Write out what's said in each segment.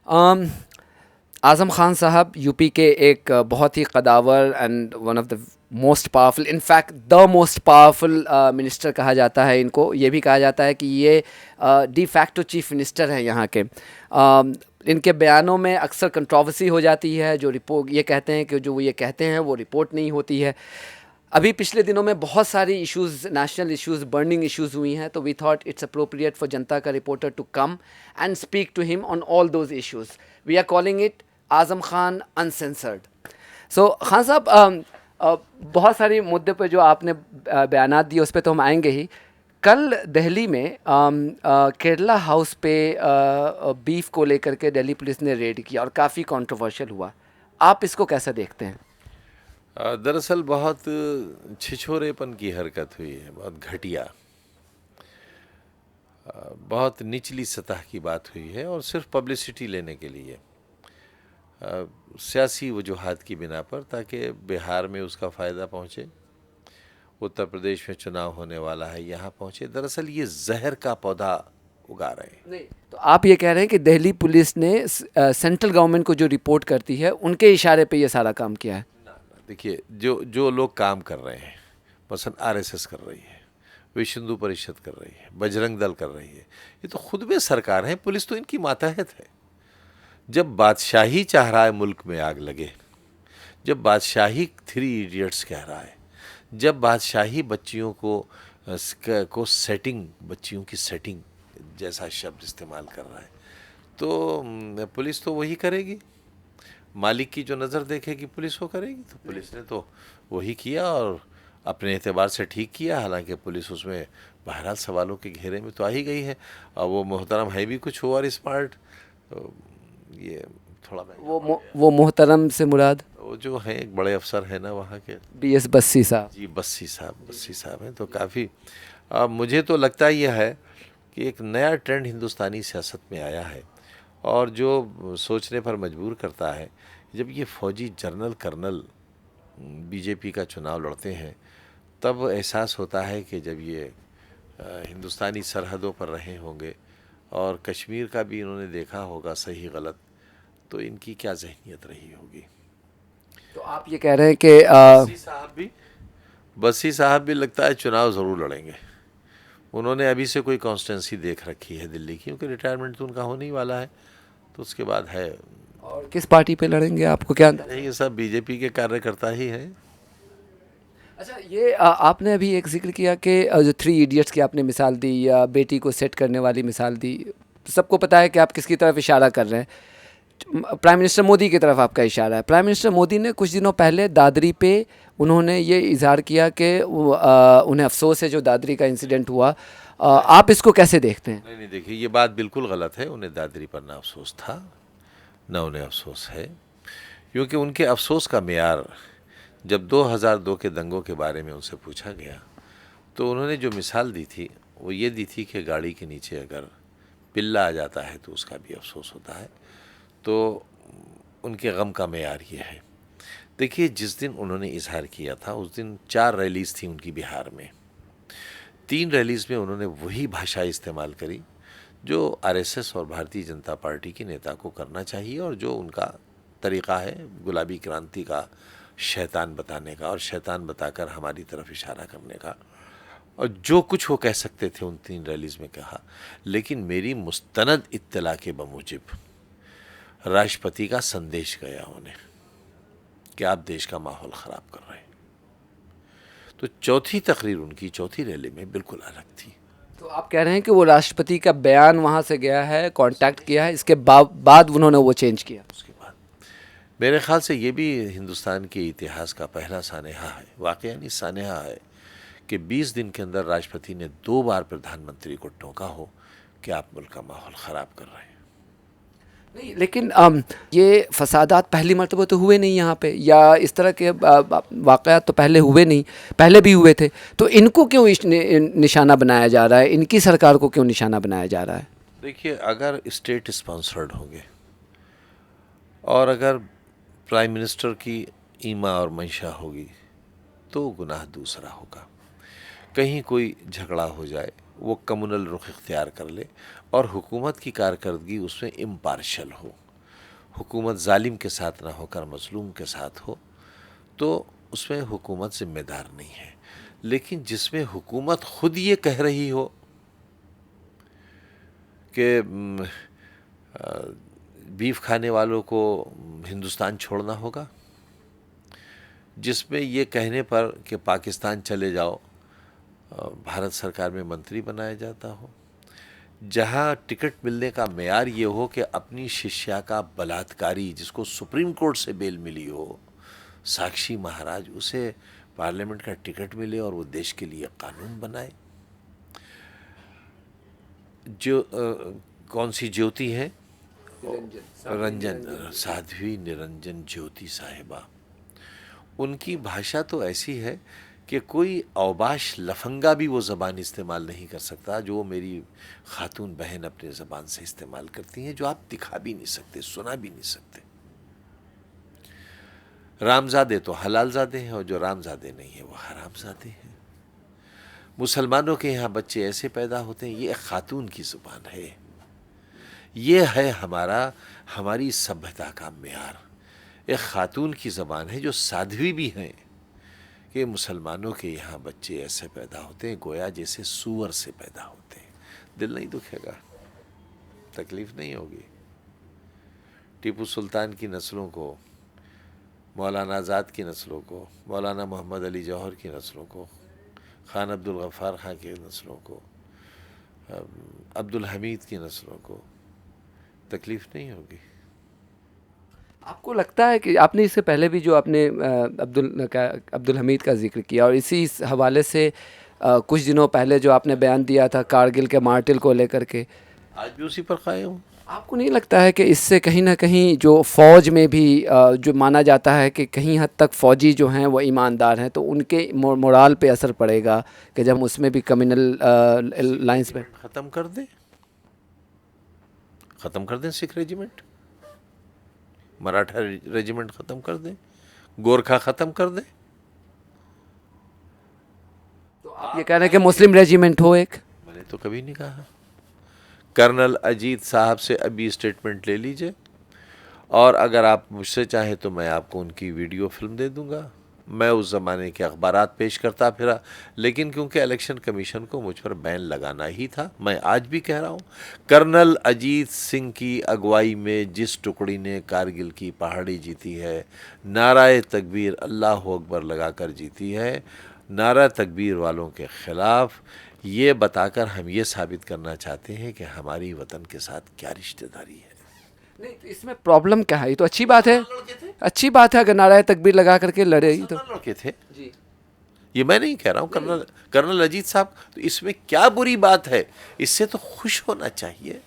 um, आज़म ख़ान साहब UP के एक बहुत ही कदावर and one of the most powerful, in fact the most powerful minister कहा जाता है इनको। ये भी कहा जाता है कि ये डी फैक्टो चीफ मिनिस्टर हैं यहाँ के। इनके बयानों में अक्सर कंट्रोवर्सी हो जाती है। जो रिपोर्ट ये कहते हैं कि जो ये कहते हैं वो रिपोर्ट नहीं होती है। अभी पिछले दिनों में बहुत सारी issues, national issues, burning issues हुई हैं, तो we thought it's appropriate for Janta ka reporter to come and speak to him on all those issues. We are calling it Azam Khan uncensored. So Khan sahab, बहुत सारी मुद्दे पर जो आपने बयानात दिए उस पर तो हम आएंगे ही। कल दिल्ली में केरला हाउस पे बीफ को लेकर के दिल्ली पुलिस ने रेड किया और काफ़ी कंट्रोवर्शियल हुआ। आप इसको कैसे देखते हैं? दरअसल बहुत छिछोरेपन की हरकत हुई है, बहुत घटिया, बहुत निचली सतह की बात हुई है और सिर्फ पब्लिसिटी लेने के लिए, सियासी वजूहात की बिना पर, ताकि बिहार में उसका फ़ायदा पहुँचे, उत्तर प्रदेश में चुनाव होने वाला है यहाँ पहुँचे। दरअसल ये जहर का पौधा उगा रहे हैं। नहीं, तो आप ये कह रहे हैं कि दिल्ली पुलिस ने सेंट्रल गवर्नमेंट को जो रिपोर्ट करती है उनके इशारे पे ये सारा काम किया है? देखिए, जो जो लोग काम कर रहे हैं, मसलन आरएसएस कर रही है, विश्व हिंदू परिषद कर रही है, बजरंग दल कर रही है, ये तो खुद में सरकार है, पुलिस तो इनकी मातहत है। जब बादशाही चाह रहा है मुल्क में आग लगे, जब बादशाही थ्री इडियट्स कह रहा है, जब बादशाही बच्चियों को सेटिंग, बच्चियों की सेटिंग जैसा शब्द इस्तेमाल कर रहा है, तो पुलिस तो वही करेगी। मालिक की जो नज़र देखेगी पुलिस वो करेगी। तो पुलिस ने तो वही किया और अपने एतबार से ठीक किया। हालांकि पुलिस उसमें बहरहाल सवालों के घेरे में तो आ ही गई है। और वो मोहतरम है भी कुछ ओवर स्मार्ट, तो ये थोड़ा वो मोहतरम से मुराद वो जो है एक बड़े अफसर है ना वहाँ के, BS बस्सी साहब। जी बस्सी साहब हैं। तो काफ़ी मुझे तो लगता ही है कि एक नया ट्रेंड हिंदुस्तानी सियासत में आया है और जो सोचने पर मजबूर करता है। जब ये फौजी जनरल कर्नल बीजेपी का चुनाव लड़ते हैं तब एहसास होता है कि जब ये हिंदुस्तानी सरहदों पर रहे होंगे और कश्मीर का भी इन्होंने देखा होगा सही गलत, तो इनकी क्या जहनीत रही होगी। तो आप ये कह रहे हैं कि बस्सी साहब भी लगता है चुनाव ज़रूर लड़ेंगे। उन्होंने अभी से कोई कॉन्स्टेंसी देख रखी है दिल्ली की, क्योंकि रिटायरमेंट तो उनका होने ही वाला है, तो उसके बाद है। और किस पार्टी पे लड़ेंगे, आपको क्या अंदाजा? ये सब बीजेपी के कार्यकर्ता ही हैं। अच्छा, ये आपने अभी एक जिक्र किया कि जो थ्री इडियट्स की आपने मिसाल दी या बेटी को सेट करने वाली मिसाल दी, सबको पता है कि आप किसकी तरफ इशारा कर रहे हैं। प्राइम मिनिस्टर मोदी की तरफ आपका इशारा है। प्राइम मिनिस्टर मोदी ने कुछ दिनों पहले दादरी पे उन्होंने ये इजहार किया कि उन्हें अफसोस है जो दादरी का इंसिडेंट हुआ। आप इसको कैसे देखते हैं? नहीं, देखिए, ये बात बिल्कुल गलत है। उन्हें दादरी पर ना अफसोस था ना उन्हें अफसोस है, क्योंकि उनके अफसोस का मेयार जब 2002 के दंगों के बारे में उनसे पूछा गया तो उन्होंने जो मिसाल दी थी वो ये दी थी कि गाड़ी के नीचे अगर पिल्ला आ जाता है तो उसका भी अफसोस होता है। तो उनके गम का मेयार ये है। देखिए, जिस दिन उन्होंने इजहार किया था उस दिन 4 रैलीज़ थी उनकी बिहार में। 3 रैलीज़ में उन्होंने वही भाषा इस्तेमाल करी जो आरएसएस और भारतीय जनता पार्टी के नेता को करना चाहिए और जो उनका तरीक़ा है गुलाबी क्रांति का, शैतान बताने का और शैतान बताकर हमारी तरफ इशारा करने का। और जो कुछ वो कह सकते थे उन 3 रैलीज़ में कहा। लेकिन मेरी मुस्तनद इत्तला के बमूजिब राष्ट्रपति का संदेश गया उन्हें कि आप देश का माहौल ख़राब कर रहे हैं। तो चौथी तकरीर उनकी, चौथी रैली में बिल्कुल अलग थी। तो आप कह रहे हैं कि वो राष्ट्रपति का बयान वहाँ से गया है, कांटेक्ट किया है, इसके बाद उन्होंने वो चेंज किया। उसके बाद मेरे ख्याल से ये भी हिंदुस्तान के इतिहास का पहला सानेहा है, वाक़या नहीं सानेहा है, कि 20 दिन के अंदर राष्ट्रपति ने 2 बार प्रधानमंत्री को टोका हो कि आप मुल्क का माहौल ख़राब कर रहे हैं। नहीं, लेकिन ये फसादात पहली मर्तबा तो हुए नहीं यहाँ पे, या इस तरह के वाक़यात तो पहले हुए नहीं, पहले भी हुए थे। तो इनको क्यों निशाना बनाया जा रहा है, इनकी सरकार को क्यों निशाना बनाया जा रहा है? देखिए, अगर स्टेट स्पॉन्सर्ड होंगे और अगर प्राइम मिनिस्टर की ईमा और मंशा होगी तो गुनाह दूसरा होगा। कहीं कोई झगड़ा हो जाए, वो कम्युनल रुख इख्तियार कर ले और हुकूमत की कारकर्दगी उसमें इम्पार्शल हो, हुकूमत जालिम के साथ ना होकर मजलूम के साथ हो तो उसमें हुकूमत जिम्मेदार नहीं है। लेकिन जिसमें हुकूमत खुद ये कह रही हो कि बीफ खाने वालों को हिंदुस्तान छोड़ना होगा, जिसमें ये कहने पर कि पाकिस्तान चले जाओ भारत सरकार में मंत्री बनाया जाता हो, जहाँ टिकट मिलने का मेयार ये हो कि अपनी शिष्या का बलात्कारी जिसको सुप्रीम कोर्ट से बेल मिली हो, साक्षी महाराज, उसे पार्लियामेंट का टिकट मिले और वो देश के लिए कानून बनाए। जो कौन सी ज्योति है, रंजन, साध्वी निरंजन ज्योति साहिबा, उनकी भाषा तो ऐसी है कि कोई औबाश लफंगा भी वो ज़बान इस्तेमाल नहीं कर सकता जो मेरी खातून बहन अपने ज़बान से इस्तेमाल करती हैं, जो आप दिखा भी नहीं सकते, सुना भी नहीं सकते। रामजादे तो हलालजादे हैं और जो रामजादे नहीं है वो हरामजादे हैं। मुसलमानों के यहाँ बच्चे ऐसे पैदा होते हैं, ये एक खातून की ज़ुबान है, ये है हमारी सभ्यता का मेयार। एक खातून की ज़बान है जो साध्वी भी हैं कि मुसलमानों के यहाँ बच्चे ऐसे पैदा होते हैं गोया जैसे सूअर से पैदा होते हैं। दिल नहीं दुखेगा, तकलीफ़ नहीं होगी। टीपू सुल्तान की नस्लों को, मौलाना आज़ाद की नस्लों को, मौलाना मोहम्मद अली जौहर की नस्लों को, खान अब्दुल गफ़ार खां की नस्लों को, अब्दुल हमीद की नस्लों को तकलीफ़ नहीं होगी। आपको लगता है कि आपने इससे पहले भी जो आपने अब्दुल हमीद का जिक्र किया और इसी हवाले से कुछ दिनों पहले जो आपने बयान दिया था कारगिल के मार्टिल को लेकर के, आज भी उसी पर कायम हूँ। आपको नहीं लगता है कि इससे कहीं ना कहीं जो फ़ौज में भी जो माना जाता है कि कहीं हद तक फ़ौजी जो हैं वो ईमानदार हैं, तो उनके मोराल पे असर पड़ेगा कि जब उसमें भी कम्युनल लाइंस में ख़त्म कर दें सिख रेजिमेंट, मराठा रेजिमेंट ख़त्म कर दें, गोरखा ख़त्म कर दें। तो आप ये कह रहे हैं कि मुस्लिम रेजिमेंट हो एक? मैंने तो कभी नहीं कहा। कर्नल अजीत साहब से अभी स्टेटमेंट ले लीजिए और अगर आप मुझसे चाहें तो मैं आपको उनकी वीडियो फिल्म दे दूंगा। मैं उस ज़माने के अखबारात पेश करता फिरा, लेकिन क्योंकि इलेक्शन कमीशन को मुझ पर बैन लगाना ही था, मैं आज भी कह रहा हूँ, कर्नल अजीत सिंह की अगुवाई में जिस टुकड़ी ने कारगिल की पहाड़ी जीती है, नाराए तकबीर अल्लाह अकबर लगाकर जीती है, नारा तकबीर वालों के ख़िलाफ़, ये बताकर हम ये साबित करना चाहते हैं कि हमारी वतन के साथ क्या रिश्तेदारी है। नहीं, तो इसमें प्रॉब्लम क्या है? ये तो अच्छी बात है, अच्छी बात है अगर नाराए तकबीर लगा करके लड़े ही तो। लड़के थे जी, ये मैं नहीं कह रहा हूँ, कर्नल अजीत साहब, तो इसमें क्या बुरी बात है? इससे तो खुश होना चाहिए।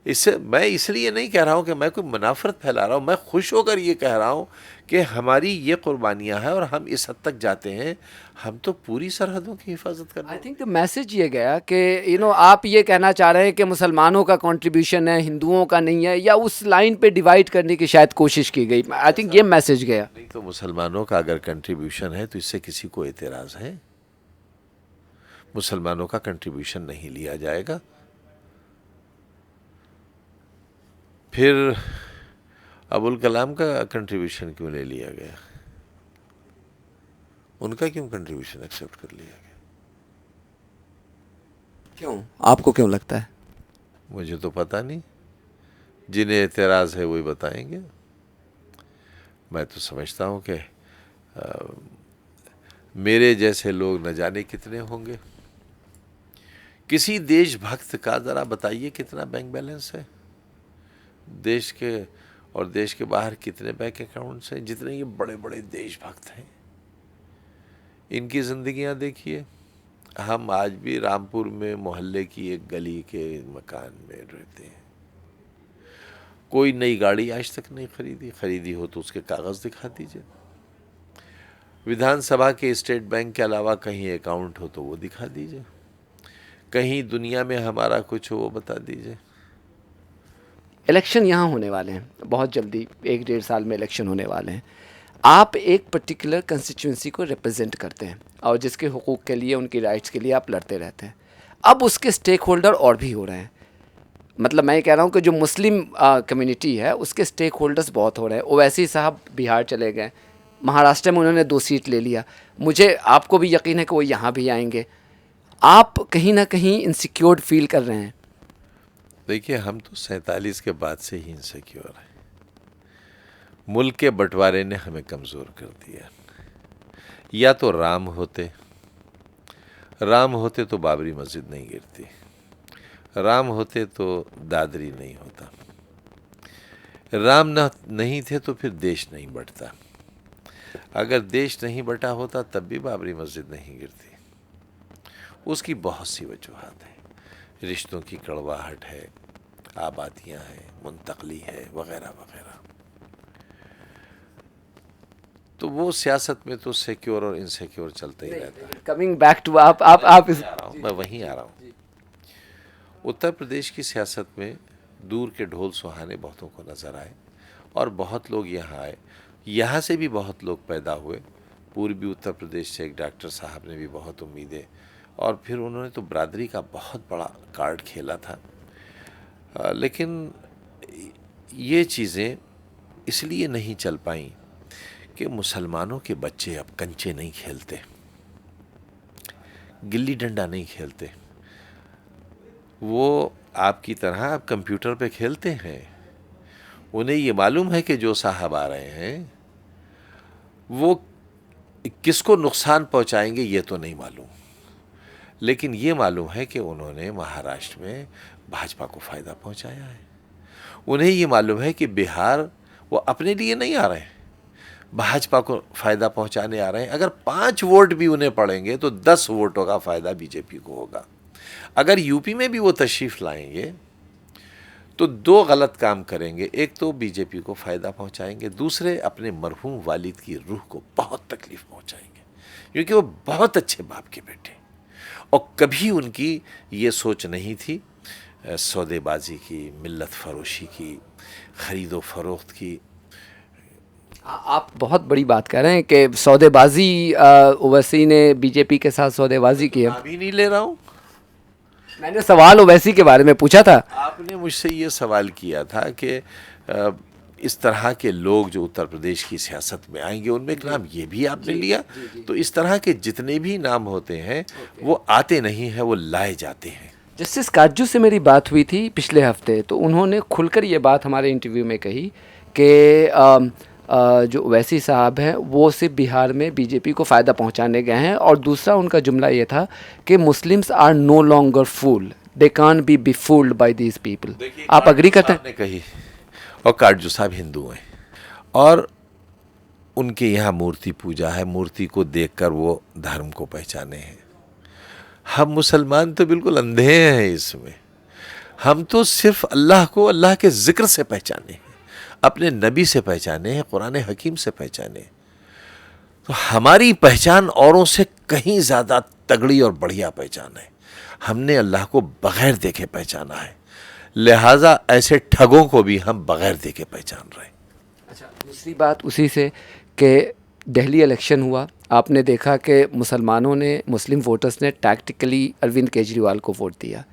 इससे मैं इसलिए नहीं कह रहा हूँ कि मैं कोई मुनाफरत फैला रहा हूँ, मैं खुश होकर ये कह रहा हूँ कि हमारी ये कुर्बानियाँ हैं और हम इस हद तक जाते हैं, हम तो पूरी सरहदों की हिफाजत कर रहे हैं। आई थिंक द मैसेज ये गया कि आप ये कहना चाह रहे हैं कि मुसलमानों का कंट्रीब्यूशन है, हिंदुओं का नहीं है, या उस लाइन पे डिवाइड करने की शायद कोशिश की गई। आई थिंक ये मैसेज गया। नहीं तो मुसलमानों का अगर कंट्रीब्यूशन है तो इससे किसी को एतराज़ है? मुसलमानों का कंट्रीब्यूशन नहीं लिया जाएगा। फिर अबुल कलाम का कंट्रीब्यूशन क्यों ले लिया गया? उनका क्यों कंट्रीब्यूशन एक्सेप्ट कर लिया गया? क्यों, आपको क्यों लगता है? मुझे तो पता नहीं, जिन्हें एतराज़ है वही बताएंगे। मैं तो समझता हूँ कि मेरे जैसे लोग न जाने कितने होंगे। किसी देशभक्त का ज़रा बताइए कितना बैंक बैलेंस है देश के, और देश के बाहर कितने बैंक अकाउंट्स हैं। जितने ये बड़े बड़े देशभक्त हैं, इनकी ज़िंदगियां देखिए। हम आज भी रामपुर में मोहल्ले की एक गली के मकान में रहते हैं। कोई नई गाड़ी आज तक नहीं खरीदी हो तो उसके कागज़ दिखा दीजिए। विधानसभा के स्टेट बैंक के अलावा कहीं अकाउंट हो तो वो दिखा दीजिए। कहीं दुनिया में हमारा कुछ हो वो बता दीजिए। इलेक्शन यहाँ होने वाले हैं बहुत जल्दी, 1-1.5 साल में इलेक्शन होने वाले हैं। आप एक पर्टिकुलर कंस्टिट्यूंसी को रिप्रेजेंट करते हैं और जिसके हुकूक के लिए, उनकी राइट्स के लिए आप लड़ते रहते हैं। अब उसके स्टेक होल्डर और भी हो रहे हैं। मतलब मैं ये कह रहा हूँ कि जो मुस्लिम कम्युनिटी है उसके स्टेक होल्डर्स बहुत हो रहे हैं। ओवैसी साहब बिहार चले गए, महाराष्ट्र में उन्होंने 2 सीट ले लिया, मुझे आपको भी यकीन है कि वो यहाँ भी आएंगे। आप कहीं ना कहीं इनसिक्योर्ड फील कर रहे हैं? देखिए, हम तो 47 के बाद से ही इनसिक्योर हैं। मुल्क के बंटवारे ने हमें कमज़ोर कर दिया। या तो राम होते तो बाबरी मस्जिद नहीं गिरती, राम होते तो दादरी नहीं होता, राम नहीं थे तो फिर देश नहीं बंटता, अगर देश नहीं बटा होता तब भी बाबरी मस्जिद नहीं गिरती। उसकी बहुत सी वजूहात हैं, रिश्तों की कड़वाहट है, आबादियां हैं, मुंतकली है, वगैरह वगैरह। तो वो सियासत में तो सिक्योर और इनसिक्योर चलता ही रहता है। कमिंग बैक टू आप इस मैं वहीं आ रहा हूँ। उत्तर प्रदेश की सियासत में दूर के ढोल सुहाने बहुतों को नजर आए और बहुत लोग यहाँ आए, यहाँ से भी बहुत लोग पैदा हुए। पूर्वी उत्तर प्रदेश से एक डॉक्टर साहब ने भी बहुत उम्मीदें, और फिर उन्होंने तो बरादरी का बहुत बड़ा कार्ड खेला था। लेकिन ये चीज़ें इसलिए नहीं चल पाईं कि मुसलमानों के बच्चे अब कंचे नहीं खेलते, गिल्ली डंडा नहीं खेलते, वो आपकी तरह अब कंप्यूटर पे खेलते हैं। उन्हें ये मालूम है कि जो साहब आ रहे हैं वो किसको नुकसान पहुंचाएंगे ये तो नहीं मालूम, लेकिन ये मालूम है कि उन्होंने महाराष्ट्र में भाजपा को फ़ायदा पहुंचाया है। उन्हें ये मालूम है कि बिहार वो अपने लिए नहीं आ रहे हैं, भाजपा को फ़ायदा पहुंचाने आ रहे हैं। अगर 5 वोट भी उन्हें पड़ेंगे तो 10 वोटों का फ़ायदा बीजेपी को होगा। अगर यूपी में भी वो तशरीफ़ लाएंगे तो 2 गलत काम करेंगे, एक तो बीजेपी को फ़ायदा पहुंचाएंगे, दूसरे अपने मरहूम वालिद की रूह को बहुत तकलीफ़ पहुंचाएंगे, क्योंकि वो बहुत अच्छे बाप के बेटे, और कभी उनकी ये सोच नहीं थी सौदेबाजी की, मिल्लत फरोशी की, ख़रीदो फरोख्त की। आप बहुत बड़ी बात कह रहे हैं कि सौदेबाजी, ओवैसी ने बीजेपी के साथ सौदेबाजी की है। अभी नहीं ले रहा हूँ, मैंने सवाल ओवैसी के बारे में पूछा था। आपने मुझसे ये सवाल किया था कि इस तरह के लोग जो उत्तर प्रदेश की सियासत में आएंगे उनमें एक नाम ये भी आपने लिया। तो इस तरह के जितने भी नाम होते हैं वो आते नहीं हैं, वो लाए जाते हैं। जस्टिस काजू से मेरी बात हुई थी पिछले हफ्ते, तो उन्होंने खुलकर ये बात हमारे इंटरव्यू में कही कि जो ओवैसी साहब हैं वो सिर्फ बिहार में बीजेपी को फ़ायदा पहुंचाने गए हैं, और दूसरा उनका जुमला ये था कि Muslims are no longer fool, they can be fooled by these people. आप अग्री करते हैं? ने कही, और काटजू साहब हिंदू हैं और उनके यहाँ मूर्ति पूजा है, मूर्ति को देखकर वो धर्म को पहचाने हैं। हम मुसलमान तो बिल्कुल अंधे हैं इसमें, हम तो सिर्फ अल्लाह को अल्लाह के ज़िक्र से पहचाने हैं, अपने नबी से पहचाने हैं, कुरान हकीम से पहचाने। तो हमारी पहचान औरों से कहीं ज़्यादा तगड़ी और बढ़िया पहचान है। हमने अल्लाह को बग़ैर देखे पहचाना है, लिहाजा ऐसे ठगों को भी हम बग़ैर देखे पहचान रहे हैं। अच्छा, दूसरी बात उसी से कि दिल्ली इलेक्शन हुआ, आपने देखा कि मुसलमानों ने, मुस्लिम वोटर्स ने टैक्टिकली अरविंद केजरीवाल को वोट दिया।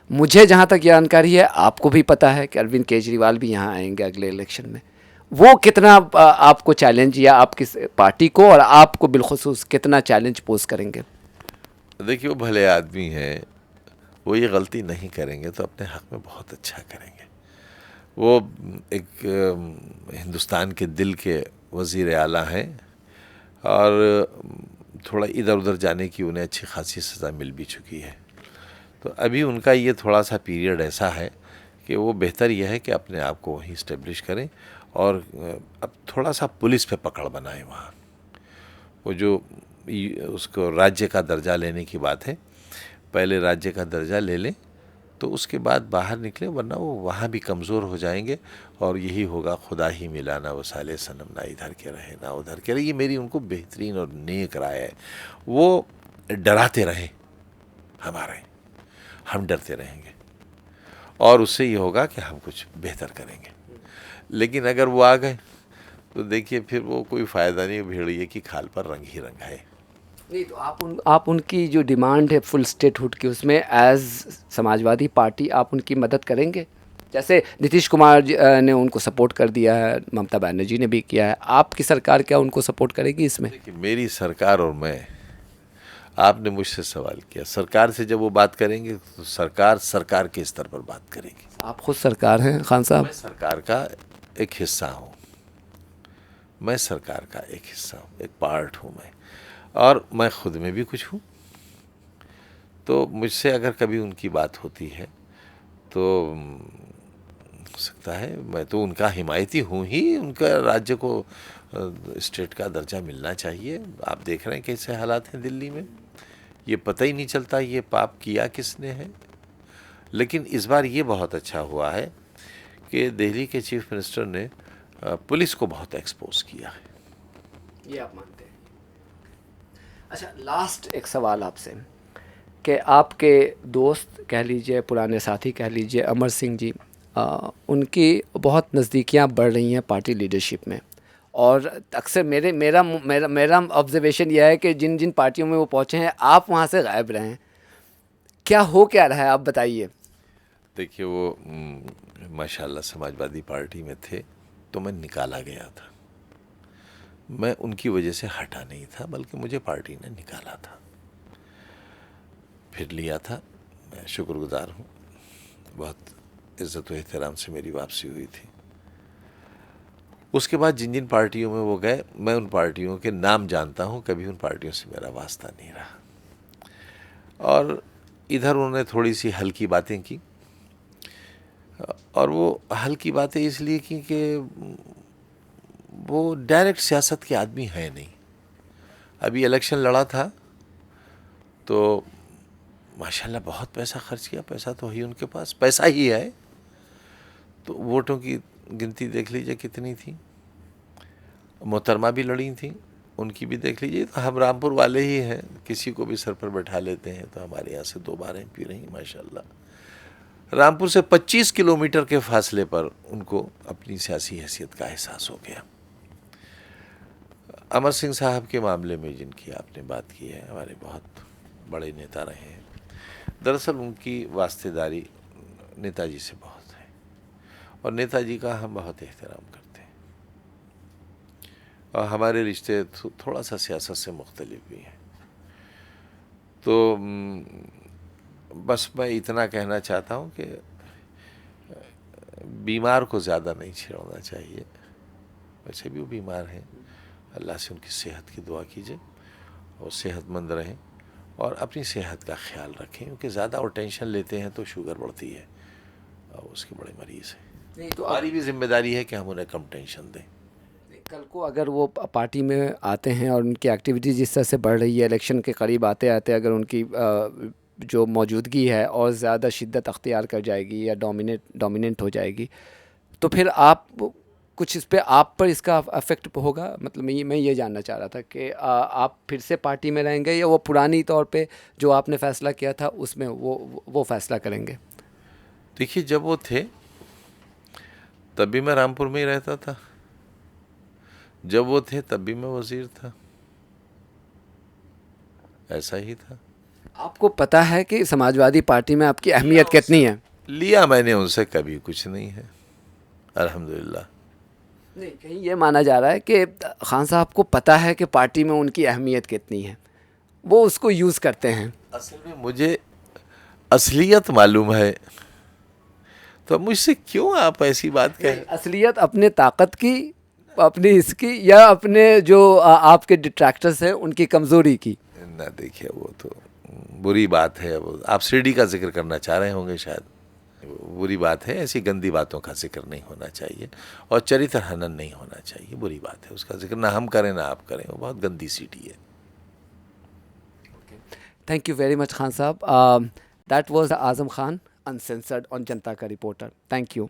मुझे जहाँ तक जानकारी है, आपको भी पता है कि अरविंद केजरीवाल भी यहाँ आएंगे अगले इलेक्शन में। वो कितना आपको चैलेंज, या आपकी पार्टी को और आपको बिलखुसूस कितना चैलेंज पोज करेंगे? देखिए, वो भले आदमी हैं, वो ये गलती नहीं करेंगे तो अपने हक़ में बहुत अच्छा करेंगे। वो एक हिंदुस्तान के दिल के वज़ीर आला हैं और थोड़ा इधर उधर जाने की उन्हें अच्छी खासी सज़ा मिल भी चुकी है। तो अभी उनका ये थोड़ा सा पीरियड ऐसा है कि वो बेहतर यह है कि अपने आप को वहीं इस्टेब्लिश करें और अब थोड़ा सा पुलिस पे पकड़ बनाएं वहाँ। वो जो उसको राज्य का दर्जा लेने की बात है, पहले राज्य का दर्जा ले लें तो उसके बाद बाहर निकलें, वरना वो वहाँ भी कमज़ोर हो जाएंगे और यही होगा खुदा ही मिला ना वो साले सनम, ना इधर के रहे ना उधर के रहे। ये मेरी उनको बेहतरीन और नेक राय है। वो डराते रहें हमारे, हम डरते रहेंगे और उससे ये होगा कि हम कुछ बेहतर करेंगे। लेकिन अगर वो आ गए तो देखिए फिर वो कोई फ़ायदा नहीं, भेड़िए की खाल पर रंग ही रंग है। नहीं तो आप उनकी जो डिमांड है फुल स्टेटहुड की, उसमें एज समाजवादी पार्टी आप उनकी मदद करेंगे? जैसे नीतीश कुमार ने उनको सपोर्ट कर दिया है, ममता बनर्जी ने भी किया है, आपकी सरकार क्या उनको सपोर्ट करेगी इसमें? देखिए, मेरी सरकार और मैं, आपने मुझसे सवाल किया, सरकार से जब वो बात करेंगे तो सरकार सरकार के स्तर पर बात करेगी। आप खुद सरकार हैं खान साहब। मैं सरकार का एक हिस्सा हूँ, मैं सरकार का एक हिस्सा हूँ, एक पार्ट हूँ मैं, और मैं खुद में भी कुछ हूँ। तो मुझसे अगर कभी उनकी बात होती है तो हो सकता है, मैं तो उनका हिमायती हूँ ही, उनका राज्य को स्टेट का दर्जा मिलना चाहिए। आप देख रहे हैं कैसे हालात हैं दिल्ली में, ये पता ही नहीं चलता ये पाप किया किसने है। लेकिन इस बार ये बहुत अच्छा हुआ है कि दिल्ली के चीफ मिनिस्टर ने पुलिस को बहुत एक्सपोज किया है। ये आप मानते हैं? अच्छा, लास्ट एक सवाल आपसे कि आपके दोस्त कह लीजिए, पुराने साथी कह लीजिए, अमर सिंह जी, उनकी बहुत नज़दीकियाँ बढ़ रही हैं पार्टी लीडरशिप में, और अक्सर मेरे मेरा मेरा मेरा ऑब्जर्वेशन यह है कि जिन जिन पार्टियों में वो पहुँचे हैं आप वहाँ से गायब रहे हैं। क्या हो क्या रहा है, आप बताइए। देखिए, वो माशाल्लाह समाजवादी पार्टी में थे तो मैं निकाला गया था। मैं उनकी वजह से हटा नहीं था, बल्कि मुझे पार्टी ने निकाला था, फिर लिया था। मैं शुक्रगुजार हूँ, बहुत इज़्ज़त व एहतराम से मेरी वापसी हुई थी। उसके बाद जिन जिन पार्टियों में वो गए, मैं उन पार्टियों के नाम जानता हूँ, कभी उन पार्टियों से मेरा वास्ता नहीं रहा। और इधर उन्होंने थोड़ी सी हल्की बातें की, और वो हल्की बातें इसलिए की कि वो डायरेक्ट सियासत के आदमी है नहीं। अभी इलेक्शन लड़ा था तो माशाल्लाह बहुत पैसा खर्च किया, पैसा तो है उनके पास, पैसा ही है। तो वोटों की गिनती देख लीजिए कितनी थी, मोहतरमा भी लड़ी थी, उनकी भी देख लीजिए। तो हम रामपुर वाले ही हैं, किसी को भी सर पर बैठा लेते हैं। तो हमारे यहाँ से 2 बार MP रही माशाल्लाह। रामपुर से 25 किलोमीटर के फासले पर उनको अपनी सियासी हैसियत का एहसास हो गया। अमर सिंह साहब के मामले में जिनकी आपने बात की है, हमारे बहुत बड़े नेता रहे हैं। दरअसल उनकी वास्तेदारी नेताजी से बहुत है, और नेताजी का हम बहुत एहतराम करते हैं, और हमारे रिश्ते थोड़ा सा सियासत से मुख्तलिफ भी हैं। तो बस मैं इतना कहना चाहता हूँ कि बीमार को ज़्यादा नहीं छेड़ना चाहिए। वैसे भी वो बीमार हैं, अल्लाह से उनकी सेहत की दुआ कीजिए और सेहतमंद रहें, और अपनी सेहत का ख्याल रखें, क्योंकि ज़्यादा और टेंशन लेते हैं तो शुगर बढ़ती है, और उसके बड़े मरीज़ हैं। नहीं तो हमारी भी जिम्मेदारी है कि हम उन्हें कम टेंशन दें। कल को अगर वो पार्टी में आते हैं और उनकी एक्टिविटीज़ जिस तरह से बढ़ रही है, इलेक्शन के करीब आते आते अगर उनकी जो मौजूदगी है और ज़्यादा शिद्दत अख्तियार कर जाएगी या डोमिनेंट हो जाएगी, तो फिर आप कुछ इस पे आप पर इसका अफेक्ट होगा? मतलब मैं ये जानना चाह रहा था कि आप फिर से पार्टी में रहेंगे या वो पुरानी तौर पे जो आपने फ़ैसला किया था उसमें वो फ़ैसला करेंगे? देखिए, जब वो थे तब भी मैं रामपुर में ही रहता था, जब वो थे तब भी मैं वजीर था, ऐसा ही था। आपको पता है कि समाजवादी पार्टी में आपकी अहमियत कितनी है? लिया मैंने उनसे, कभी कुछ नहीं है, अल्हम्दुलिल्लाह। नहीं, कहीं ये माना जा रहा है कि खान साहब को पता है कि पार्टी में उनकी अहमियत कितनी है, वो उसको यूज़ करते हैं। असल में मुझे असलियत मालूम है, तो मुझसे क्यों आप ऐसी बात कहें? असलियत अपने ताकत की, अपनी इसकी, या अपने जो आपके डिट्रैक्टर्स हैं उनकी कमज़ोरी की? ना, देखिए, वो तो बुरी बात है। वो आप शिरडी का जिक्र करना चाह रहे होंगे शायद, बुरी बात है। ऐसी गंदी बातों का जिक्र नहीं होना चाहिए, और चरित्र हनन नहीं होना चाहिए, बुरी बात है। उसका जिक्र ना हम करें ना आप करें, वो बहुत गंदी सीटी है। Thank you very much Khan sahab. That was Azam Khan, uncensored on Janta ka reporter. Thank you.